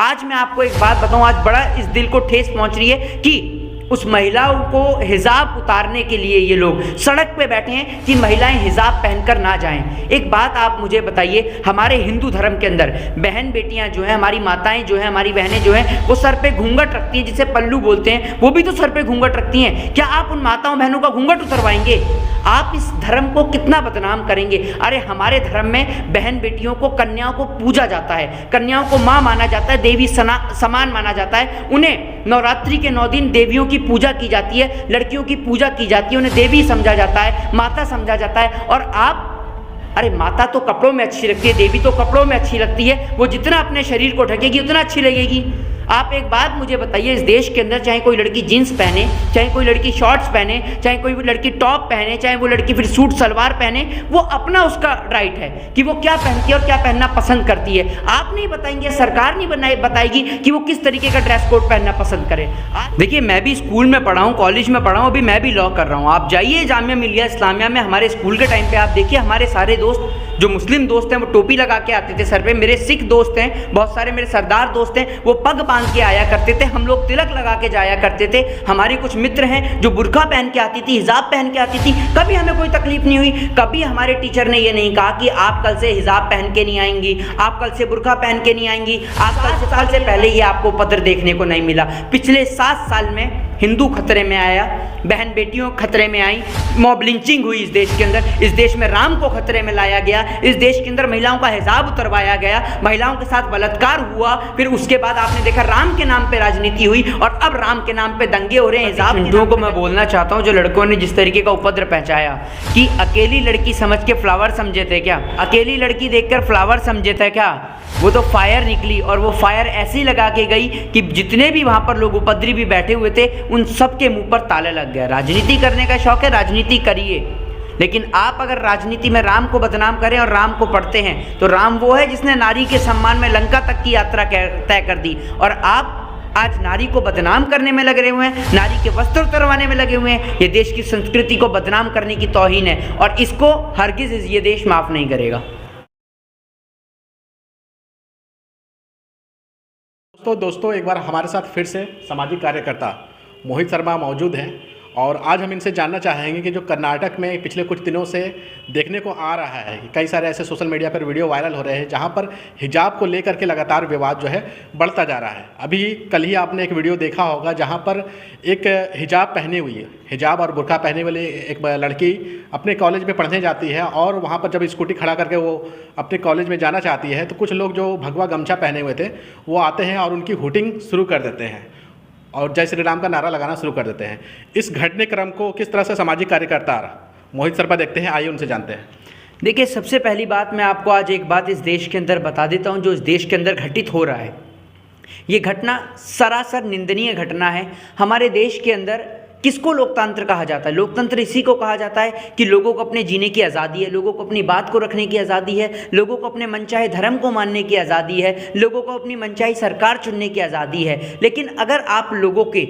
आज मैं आपको एक बात बताऊं, आज बड़ा इस दिल को ठेस पहुंच रही है कि उस महिलाओं को हिजाब उतारने के लिए ये लोग सड़क पे बैठे हैं कि महिलाएं हिजाब पहनकर ना जाएं। एक बात आप मुझे बताइए, हमारे हिंदू धर्म के अंदर बहन बेटियां जो हैं, हमारी माताएं जो हैं, हमारी बहनें जो हैं, वो सर पे घूंघट रखती हैं, जिसे पल्लू बोलते हैं, वो भी तो सर पे घूंघट रखती हैं। क्या आप उन माताओं बहनों का घूंघट उतरवाएंगे? आप इस धर्म को कितना बदनाम करेंगे। अरे हमारे धर्म में बहन बेटियों को, कन्याओं को पूजा जाता है, कन्याओं को माँ माना जाता है, देवी समान माना जाता है। उन्हें नवरात्रि के 9 दिन देवियों की पूजा की जाती है, लड़कियों की पूजा की जाती है, उन्हें देवी समझा जाता है, माता समझा जाता है। और आप, अरे माता तो कपड़ों में अच्छी लगती है, देवी तो कपड़ों में अच्छी लगती है, वो जितना अपने शरीर को ढकेगी उतना अच्छी लगेगी। आप एक बात मुझे बताइए, इस देश के अंदर चाहे कोई लड़की जीन्स पहने, चाहे कोई लड़की शॉर्ट्स पहने, चाहे कोई लड़की टॉप पहने, चाहे वो लड़की फिर सूट सलवार पहने, वो अपना उसका राइट है कि वो क्या पहनती है और क्या पहनना पसंद करती है। आप नहीं बताएंगे, सरकार नहीं बताएगी कि वो किस तरीके का ड्रेस कोड पहनना पसंद करे। देखिए, मैं भी स्कूल में पढ़ा हूँ, कॉलेज में पढ़ा हूँ, अभी मैं भी लॉ कर रहा हूँ। आप जाइए जामिया मिलिया इस्लामिया में, हमारे स्कूल के टाइम पे आप देखिए, हमारे सारे दोस्त जो मुस्लिम दोस्त हैं वो टोपी लगा के आते थे सर पे। मेरे सिख दोस्त हैं, बहुत सारे मेरे सरदार दोस्त हैं, वो पग बांध के आया करते थे, हम लोग तिलक लगा के जाया करते थे। हमारी कुछ मित्र हैं जो बुर्का पहन के आती थी, हिजाब पहन के आती थी, कभी हमें कोई तकलीफ नहीं हुई। कभी हमारे टीचर ने ये नहीं कहा कि आप कल से हिजाब पहन के नहीं आएंगी, आप कल से बुर्का पहन के नहीं आएंगी, आप कल से साल से पहले ये आपको उपद्रव देखने को नहीं मिला। पिछले 7 साल में हिंदू खतरे में आया, बहन बेटियों खतरे में आई, मॉब लिंचिंग हुई इस देश के अंदर, इस देश में राम को खतरे में लाया गया, इस देश के अंदर महिलाओं का हिजाब उतरवाया गया, महिलाओं के साथ बलात्कार हुआ। फिर उसके बाद आपने देखा राम के नाम पे राजनीति हुई और अब राम के नाम पे दंगे हो रहे हैं। हिजाब हिंदुओं को मैं बोलना चाहता हूँ, जो लड़कों ने जिस तरीके का उपद्रव पहुंचाया कि अकेली लड़की समझ के फ्लावर समझे थे क्या, अकेली लड़की देखकर फ्लावर समझे थे क्या, वो तो फायर निकली और वो फायर ऐसी लगा के गई कि जितने भी वहां पर लोग उपद्रवी बैठे हुए थे उन सब के मुंह पर ताला लग गया। राजनीति करने का शौक है, राजनीति करिए, लेकिन आप अगर राजनीति में राम को बदनाम करें और राम को पढ़ते हैं तो राम वो है जिसने नारी के सम्मान में लंका तक की यात्रा तय कर दी, और आप आज नारी को बदनाम करने में लगे हुए हैं, नारी के वस्त्र उतरवाने में लगे हुए हैं। ये देश की संस्कृति को बदनाम करने की तौहीन है और इसको हरगिज ये देश माफ नहीं करेगा। दोस्तों एक बार हमारे साथ फिर से सामाजिक कार्यकर्ता मोहित शर्मा मौजूद हैं और आज हम इनसे जानना चाहेंगे कि जो कर्नाटक में पिछले कुछ दिनों से देखने को आ रहा है कि कई सारे ऐसे सोशल मीडिया पर वीडियो वायरल हो रहे हैं जहां पर हिजाब को लेकर के लगातार विवाद जो है बढ़ता जा रहा है। अभी कल ही आपने एक वीडियो देखा होगा जहां पर एक हिजाब पहने हुई है, हिजाब और बुर्का पहने वाली एक लड़की अपने कॉलेज में पढ़ने जाती है और वहाँ पर जब स्कूटी खड़ा करके वो अपने कॉलेज में जाना चाहती है तो कुछ लोग जो भगवा गमछा पहने हुए थे वो आते हैं और उनकी हुटिंग शुरू कर देते हैं और जय श्री राम का नारा लगाना शुरू कर देते हैं। इस घटने क्रम को किस तरह से सामाजिक कार्यकर्ता मोहित शर्मा देखते हैं, आइए उनसे जानते हैं। देखिए, सबसे पहली बात मैं आपको आज एक बात इस देश के अंदर बता देता हूँ, जो इस देश के अंदर घटित हो रहा है ये घटना सरासर निंदनीय घटना है। हमारे देश के अंदर किसको लोकतंत्र कहा जाता है? लोकतंत्र इसी को कहा जाता है कि लोगों को अपने जीने की आज़ादी है, लोगों को अपनी बात को रखने की आज़ादी है, लोगों को अपने मनचाहे धर्म को मानने की आज़ादी है, लोगों को अपनी मनचाही सरकार चुनने की आज़ादी है। लेकिन अगर आप लोगों के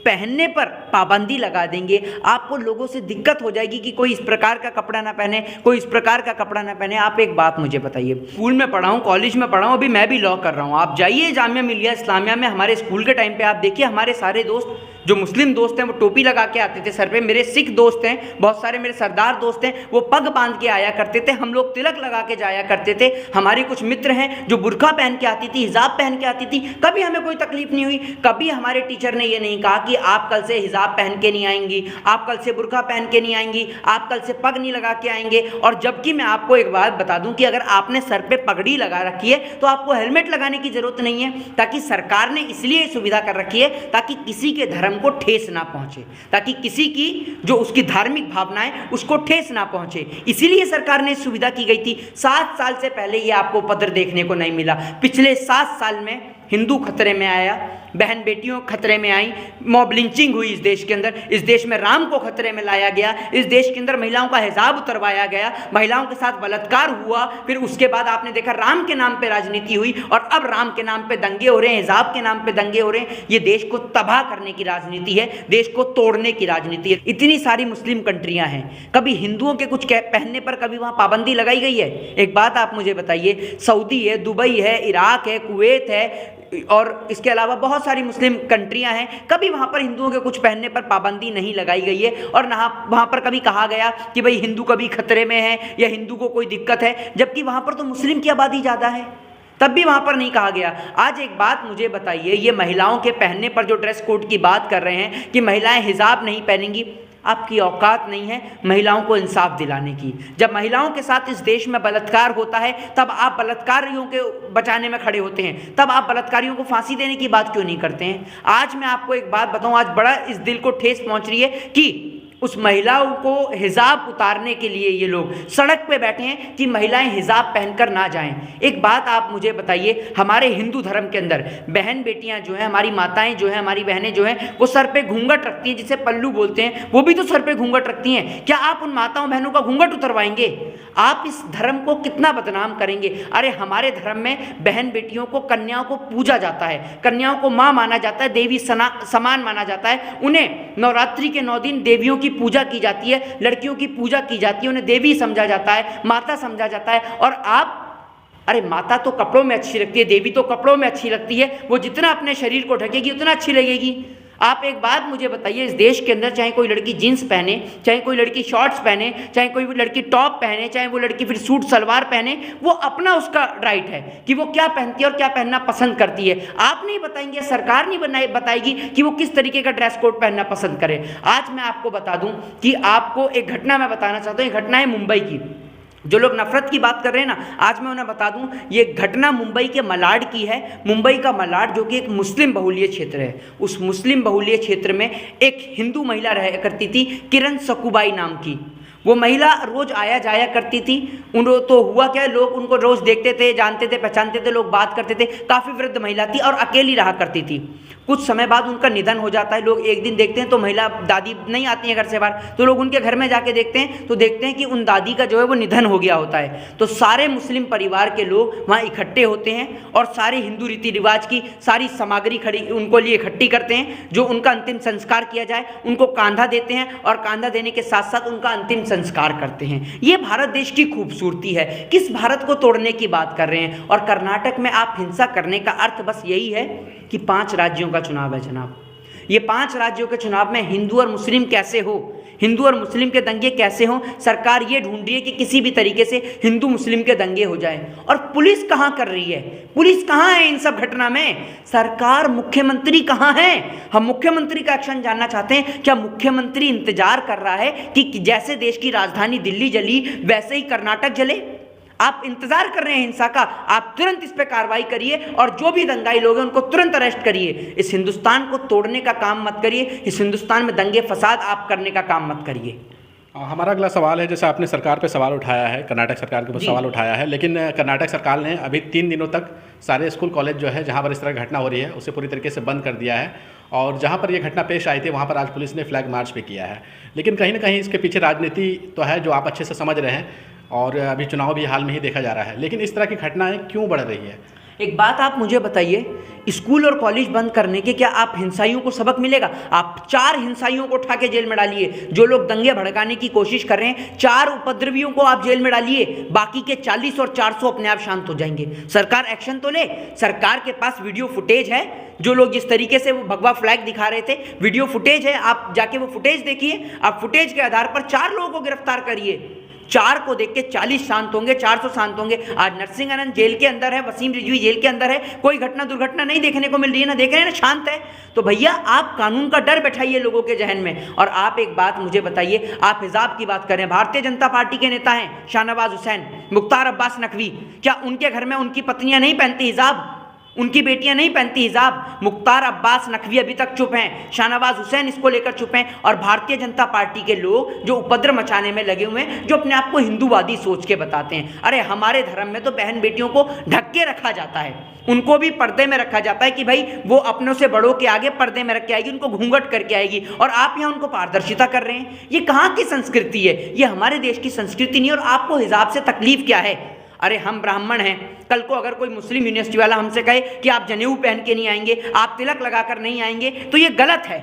पहनने पर पाबंदी लगा देंगे, आपको लोगों से दिक्कत हो जाएगी कि कोई इस प्रकार का कपड़ा ना पहने, कोई इस प्रकार का कपड़ा ना पहने। आप एक बात मुझे बताइए, स्कूल में पढ़ा हूँ, कॉलेज में पढ़ा हूँ, अभी मैं भी लॉ कर रहा हूँ। आप जाइए जामिया मिलिया इस्लामिया में, हमारे स्कूल के टाइम पे आप देखिए, हमारे सारे दोस्त जो मुस्लिम दोस्त हैं वो टोपी लगा के आते थे सर पे। मेरे सिख दोस्त हैं, बहुत सारे मेरे सरदार दोस्त हैं, वो पग बांध के आया करते थे, हम लोग तिलक लगा के जाया करते थे। हमारी कुछ मित्र हैं जो बुर्का पहन के आती थी, हिजाब पहन के आती थी, कभी हमें कोई तकलीफ नहीं हुई। कभी हमारे टीचर ने ये नहीं कहा कि आप कल से हिजाब पहन के नहीं आएंगी, आप कल से बुर्का पहन के नहीं आएंगी, आप कल से पग नहीं लगा के आएंगे। और जबकि मैं आपको एक बात बता दूं कि अगर आपने सर पे पगड़ी लगा रखी है तो आपको हेलमेट लगाने की जरूरत नहीं है, ताकि सरकार ने इसलिए सुविधा कर रखी है ताकि किसी के धर्म को ठेस ना पहुंचे, ताकि किसी की जो उसकी धार्मिक भावनाएं उसको ठेस ना पहुंचे, इसीलिए सरकार ने सुविधा की गई थी। 7 साल से पहले ये आपको उपद्रव देखने को नहीं मिला। पिछले 7 साल में हिंदू खतरे में आया, बहन बेटियों खतरे में आई, मॉब लिंचिंग हुई इस देश के अंदर, इस देश में राम को खतरे में लाया गया, इस देश के अंदर महिलाओं का हिजाब उतरवाया गया, महिलाओं के साथ बलात्कार हुआ। फिर उसके बाद आपने देखा राम के नाम पे राजनीति हुई और अब राम के नाम पे दंगे हो रहे हैं, हिजाब के नाम पे दंगे हो रहे हैं। ये देश को तबाह करने की राजनीति है, देश को तोड़ने की राजनीति है। इतनी सारी मुस्लिम कंट्रियां हैं, कभी हिंदुओं के कुछ पहनने पर कभी वहां पाबंदी लगाई गई है? एक बात आप मुझे बताइए, सऊदी है, दुबई है, इराक है, कुवैत है, और इसके अलावा बहुत सारी मुस्लिम कंट्रियां हैं, कभी वहाँ पर हिंदुओं के कुछ पहनने पर पाबंदी नहीं लगाई गई है और ना वहाँ पर कभी कहा गया कि भाई हिंदू कभी खतरे में है या हिंदू को कोई दिक्कत है, जबकि वहाँ पर तो मुस्लिम की आबादी ज़्यादा है, तब भी वहाँ पर नहीं कहा गया। आज एक बात मुझे बताइए, ये महिलाओं के पहनने पर जो ड्रेस कोड की बात कर रहे हैं कि महिलाएं हिजाब नहीं पहनेंगी, आपकी औकात नहीं है महिलाओं को इंसाफ दिलाने की। जब महिलाओं के साथ इस देश में बलात्कार होता है तब आप बलात्कारियों के बचाने में खड़े होते हैं, तब आप बलात्कारियों को फांसी देने की बात क्यों नहीं करते हैं। आज मैं आपको एक बात बताऊं, आज बड़ा इस दिल को ठेस पहुंच रही है कि उस महिलाओं को हिजाब उतारने के लिए ये लोग सड़क पे बैठे हैं कि महिलाएं हिजाब पहनकर ना जाएं। एक बात आप मुझे बताइए, हमारे हिंदू धर्म के अंदर बहन बेटियां जो हैं, हमारी माताएं जो हैं, हमारी बहनें जो हैं, वो सर पे घूंघट रखती हैं, जिसे पल्लू बोलते हैं, वो भी तो सर पे घूंघट रखती हैं। क्या आप उन माताओं बहनों का घूंघट उतरवाएंगे? आप इस धर्म को कितना बदनाम करेंगे। अरे हमारे धर्म में बहन बेटियों को, कन्याओं को पूजा जाता है, कन्याओं को माँ माना जाता है, देवी समान माना जाता है, उन्हें नवरात्रि के 9 दिन देवियों की पूजा की जाती है, लड़कियों की पूजा की जाती है, उन्हें देवी समझा जाता है, माता समझा जाता है। और आप, अरे माता तो कपड़ों में अच्छी लगती है, देवी तो कपड़ों में अच्छी लगती है, वो जितना अपने शरीर को ढकेगी उतना अच्छी लगेगी। आप एक बात मुझे बताइए, इस देश के अंदर चाहे कोई लड़की जीन्स पहने, चाहे कोई लड़की शॉर्ट्स पहने, चाहे कोई लड़की टॉप पहने, चाहे वो लड़की फिर सूट सलवार पहने, वो अपना उसका राइट है कि वो क्या पहनती है और क्या पहनना पसंद करती है। आप नहीं बताएंगे, सरकार नहीं बताएगी कि वो किस तरीके का ड्रेस कोड पहनना पसंद करे। आज मैं आपको बता दूं कि आपको एक घटना मैं बताना चाहता हूँ। ये घटना है मुंबई की। जो लोग नफरत की बात कर रहे हैं ना, आज मैं उन्हें बता दूं, ये घटना मुंबई के मलाड की है। मुंबई का मलाड जो कि एक मुस्लिम बहुल्य क्षेत्र है, उस मुस्लिम बहुल्य क्षेत्र में एक हिंदू महिला रह करती थी, किरण सकुबाई नाम की। वो महिला रोज आया जाया करती थी। तो हुआ क्या, लोग उनको रोज देखते थे, जानते थे, पहचानते थे, लोग बात करते थे। काफ़ी वृद्ध महिला थी और अकेली रहा करती थी। कुछ समय बाद उनका निधन हो जाता है। लोग एक दिन देखते हैं तो महिला दादी नहीं आती है घर से बाहर, तो लोग उनके घर में जाके देखते हैं तो देखते हैं कि उन दादी का जो है वो निधन हो गया होता है। तो सारे मुस्लिम परिवार के लोग वहाँ इकट्ठे होते हैं और सारे हिंदू रीति रिवाज की सारी सामग्री खड़ी उनको लिए इकट्ठी करते हैं, जो उनका अंतिम संस्कार किया जाए। उनको कांधा देते हैं और कांधा देने के साथ साथ उनका अंतिम संस्कार करते हैं। ये भारत देश की खूबसूरती है। किस भारत को तोड़ने की बात कर रहे हैं? और कर्नाटक में आप हिंसा करने का अर्थ बस यही है कि 5 राज्यों का चुनाव है जनाब। ये 5 राज्यों के चुनाव में हिंदू और मुस्लिम कैसे हो, हिंदू और मुस्लिम के दंगे कैसे हो, सरकार ये ढूंढ रही है कि किसी भी तरीके से हिंदू मुस्लिम के दंगे हो जाएं। और पुलिस कहाँ कर रही है? पुलिस कहाँ है इन सब घटना में? सरकार, मुख्यमंत्री कहाँ है? हम मुख्यमंत्री का एक्शन जानना चाहते हैं। क्या मुख्यमंत्री इंतजार कर रहा है कि जैसे देश की राजधानी दिल्ली जली वैसे ही कर्नाटक जले? आप इंतजार कर रहे हैं हिंसा का? आप तुरंत इस पे कार्रवाई करिए और जो भी दंगाई लोग हैं उनको तुरंत अरेस्ट करिए। इस हिंदुस्तान को तोड़ने का काम मत करिए, इस हिंदुस्तान में दंगे फसाद आप करने का काम मत करिए। हमारा अगला सवाल है, जैसे आपने सरकार पे सवाल उठाया है, कर्नाटक सरकार के ऊपर सवाल उठाया है, लेकिन कर्नाटक सरकार ने अभी 3 दिनों तक सारे स्कूल कॉलेज जो है जहाँ पर इस तरह की घटना हो रही है उसे पूरी तरीके से बंद कर दिया है। और जहाँ पर ये घटना पेश आई थी वहाँ पर आज पुलिस ने फ्लैग मार्च भी किया है। लेकिन कहीं ना कहीं इसके पीछे राजनीति तो है, जो आप अच्छे से समझ रहे हैं, और अभी चुनाव भी हाल में ही देखा जा रहा है। लेकिन इस तरह की घटनाएं क्यों बढ़ रही है? एक बात आप मुझे बताइए, स्कूल और कॉलेज बंद करने के क्या आप हिंसाइयों को सबक मिलेगा? आप 4 हिंसाइयों को उठा के जेल में डालिए, जो लोग दंगे भड़काने की कोशिश कर रहे हैं। 4 उपद्रवियों को आप जेल में डालिए, बाकी के 40 और 400 अपने आप शांत हो जाएंगे। सरकार एक्शन तो ले। सरकार के पास वीडियो फुटेज है, जो लोग जिस तरीके से वो भगवा फ्लैग दिखा रहे थे, वीडियो फुटेज है, आप जाके वो फुटेज देखिए। आप फुटेज के आधार पर 4 लोगों को गिरफ्तार करिए। 4 को देख के 40 शांत होंगे, 400 शांत होंगे। आज नरसिंह जेल के अंदर है, वसीम रिजवी जेल के अंदर है, कोई घटना दुर्घटना नहीं देखने को मिल रही है, ना देख रहे हैं ना, शांत है। तो भैया आप कानून का डर बैठाइए लोगों के जहन में। और आप एक बात मुझे बताइए, आप हिजाब की बात कर रहे हैं, भारतीय जनता पार्टी के नेता हैं शाहनवाज हुसैन, मुख्तार अब्बास नकवी, क्या उनके घर में उनकी पत्नियां नहीं पहनती हिजाब? उनकी बेटियां नहीं पहनती हिजाब? मुख्तार अब्बास नकवी अभी तक चुप हैं, शाहनवाज हुसैन इसको लेकर चुप हैं, और भारतीय जनता पार्टी के लोग जो उपद्रव मचाने में लगे हुए हैं, जो अपने आप को हिंदूवादी सोच के बताते हैं। अरे हमारे धर्म में तो बहन बेटियों को ढक के रखा जाता है, उनको भी पर्दे में रखा जाता है कि भाई वो अपनों से बड़ों के आगे पर्दे में रख के आएगी, उनको घूंघट करके आएगी, और आप यहाँ उनको पारदर्शिता कर रहे हैं। ये कहाँ की संस्कृति है? ये हमारे देश की संस्कृति नहीं। और आपको हिजाब से तकलीफ क्या है? अरे हम ब्राह्मण हैं, कल को अगर कोई मुस्लिम यूनिवर्सिटी वाला हमसे कहे कि आप जनेऊ पहन के नहीं आएंगे, आप तिलक लगाकर नहीं आएंगे, तो ये गलत है।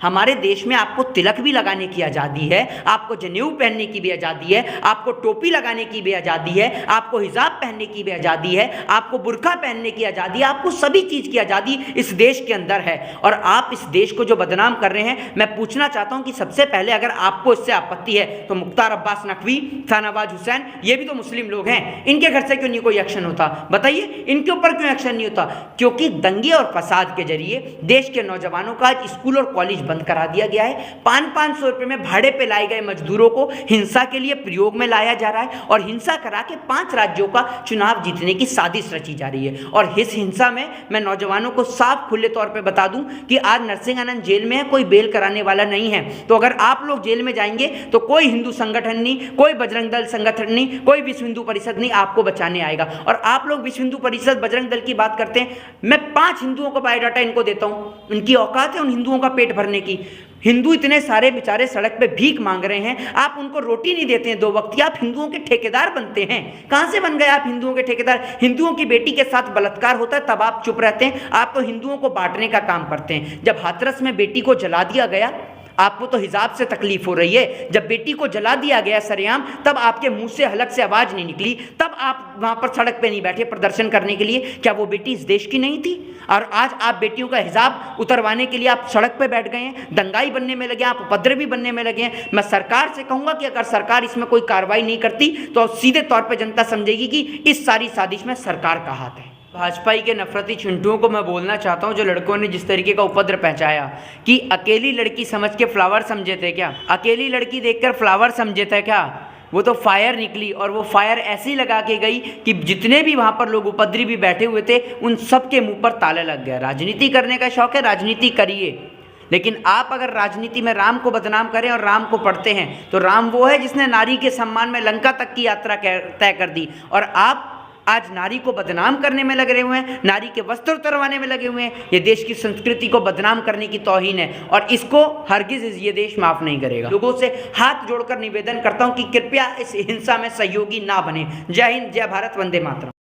हमारे देश में आपको तिलक भी लगाने की आज़ादी है, आपको जनेऊ पहनने की भी आज़ादी है, आपको टोपी लगाने की भी आज़ादी है, आपको हिजाब पहनने की भी आज़ादी है, आपको बुर्का पहनने की आज़ादी है, आपको सभी चीज़ की आज़ादी इस देश के अंदर है। और आप इस देश को जो बदनाम कर रहे हैं, मैं पूछना चाहता हूं कि सबसे पहले अगर आपको इससे आपत्ति है तो मुख्तार अब्बास नकवी, शाहनवाज हुसैन, ये भी तो मुस्लिम लोग हैं, इनके घर से क्यों नहीं कोई एक्शन होता? बताइए, इनके ऊपर क्यों एक्शन नहीं होता? क्योंकि दंगे और फसाद के जरिए देश के नौजवानों का आज स्कूल और कॉलेज बंद करा दिया गया है। 500 रुपए में भाड़े पे लाए गए मजदूरों को हिंसा के लिए प्रयोग में लाया जा रहा है और हिंसा करा के 5 राज्यों का चुनाव जीतने की साजिश रची जा रही है। और इस हिंसा में मैं नौजवानों को साफ खुले तौर पे बता दूं कि आज नरसिंह आनंद जेल में है, कोई बेल कराने वाला नहीं है। तो अगर आप लोग जेल में जाएंगे तो कोई हिंदू संगठन नहीं, कोई बजरंग दल संगठन नहीं, कोई विश्व हिंदू परिषद नहीं आपको बचाने आएगा। और आप लोग विश्व हिंदू परिषद, बजरंग दल की बात करते हैं, मैं 5 हिंदुओं का बायोडाटा इनको देता हूं, उनकी औकात है उन हिंदुओं का पेट भरने की। हिंदू इतने सारे बेचारे सड़क पे भीख मांग रहे हैं, आप उनको रोटी नहीं देते हैं 2 वक्त की, आप हिंदुओं के ठेकेदार बनते हैं। कहां से बन गए आप हिंदुओं के ठेकेदार? हिंदुओं की बेटी के साथ बलात्कार होता है तब आप चुप रहते हैं, आप तो हिंदुओं को बांटने का काम करते हैं। जब हाथरस में बेटी को जला दिया गया, आपको तो हिजाब से तकलीफ हो रही है, जब बेटी को जला दिया गया सरेआम, तब आपके मुंह से हलक से आवाज नहीं निकली, तब आप वहां पर सड़क पे नहीं बैठे प्रदर्शन करने के लिए। क्या वो बेटी इस देश की नहीं थी? और आज आप बेटियों का हिजाब उतरवाने के लिए आप सड़क पे बैठ गए हैं, दंगाई बनने में लगे, आप उपद्रवी बनने में लगे हैं। मैं सरकार से कहूंगा कि अगर सरकार इसमें कोई कार्रवाई नहीं करती तो सीधे तौर पर जनता समझेगी कि इस सारी साजिश में सरकार का हाथ है। भाजपा के नफरती चिंटुओं को मैं बोलना चाहता हूं, जो लड़कों ने जिस तरीके का उपद्र पहुंचाया कि अकेली लड़की समझ के फ्लावर समझे थे क्या? अकेली लड़की देखकर फ्लावर समझे थे क्या? वो तो फायर निकली और वो फायर ऐसी लगा के गई कि जितने भी वहाँ पर लोग उपद्रवी भी बैठे हुए थे उन सब के मुंह पर ताला लग गया। राजनीति करने का शौक है, राजनीति करिए, लेकिन आप अगर राजनीति में राम को बदनाम करें और राम को पढ़ते हैं तो राम वो है जिसने नारी के सम्मान में लंका तक की यात्रा तय कर दी, और आप आज नारी को बदनाम करने में लगे हुए हैं, नारी के वस्त्र उतरवाने में लगे हुए हैं। ये देश की संस्कृति को बदनाम करने की तौहीन है और इसको हरगिज ये देश माफ नहीं करेगा। लोगों से हाथ जोड़कर निवेदन करता हूं कि कृपया इस हिंसा में सहयोगी ना बने। जय हिंद, जय भारत, वंदे मातरम।